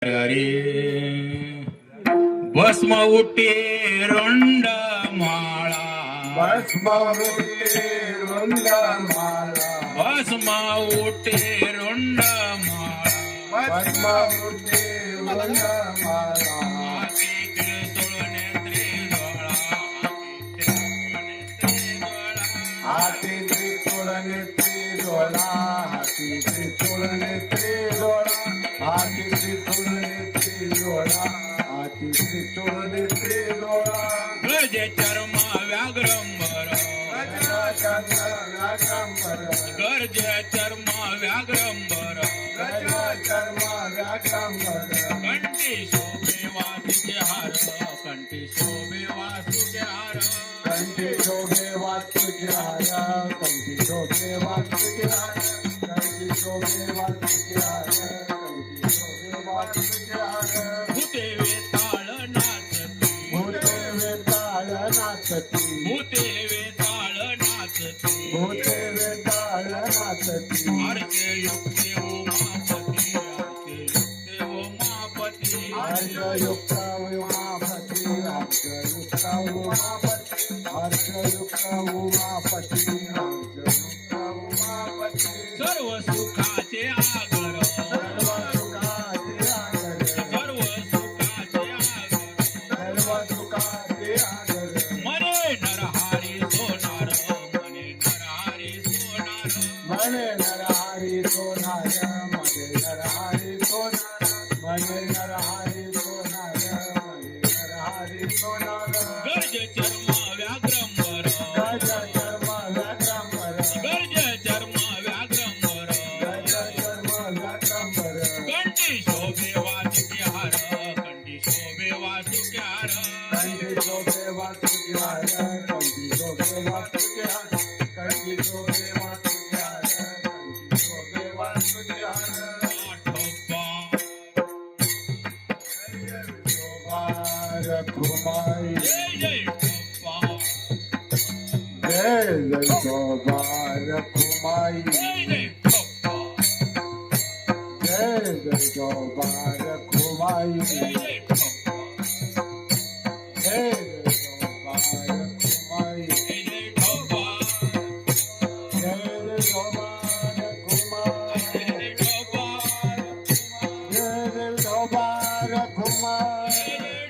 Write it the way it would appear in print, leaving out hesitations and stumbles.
रे भस्म उठे रुंड माळा भस्म उठे रुंड माळा भस्म उठे रुंड माळा भस्म उठे रुंड माळा हाती त्रिशूळ नेत्री डोळा हाती त्रिशूळ नेत्री डोळा हाती त्रिशूळ नेत्री डोळा हाती त्रिशूळ नेत्री डोळा हाती त्रिशूळ नेत्री डोळा गजे चर्म व्याघ्रंबर गर्जे चर्म व्याघ्रंबर कंठी शोभे वासुके हार कंठी शोभे वासुके हार कंठी शोभे वासुके हार कंठी शोभे वासुके हार कंठी शोभे वासुके हार कंठी शोभे वासुके हार भूते वेताळ नाचती भूते वेताळ नाचती भूते वेताळ नाचती भूते वेताळ नाचती आरचे युक्ते उमापती हर्षयुक्त उमापती हर्षयुक्त उमापती हर्षयुक्त उमापती हर्षयुक्त उमापती सर्व सुखाचे आगर सर्व सुखाचे आगर सर्व सुखाचे आगर सर्व सुखाचे आगर मने नरहारी सोनार मने नरहारी सोनार मने नरहरी सोनार मने नरहरी सोनार मने नरहरी सोनार मने नरहरी सोनार गर्ज चर्म व्याघ्रंबर गज चर्म व्याघ्रंबर गर्ज चर्म व्याघ्रंबर गज चर्म व्याघ्रंबर कंठी शोभे वासुके हार कंठी शोभे वासुके हार कंठी शोभे वासुके हार कंठी शोभे वासुके हार कंठी शोभे वासुके हार कंठी शोभे वासुके हार रखुमाई जय जय ठप्पा जय जय शोभा रखुमाई जय जय ठप्पा जय जय शोभा रखुमाई जय जय जय ठप्पा जय शोभा रखुमाई जय जय ठप्पा जय जय शोभा रखुमाई जय जय ठप्पा जय जय शोभा रखुमाई जय जय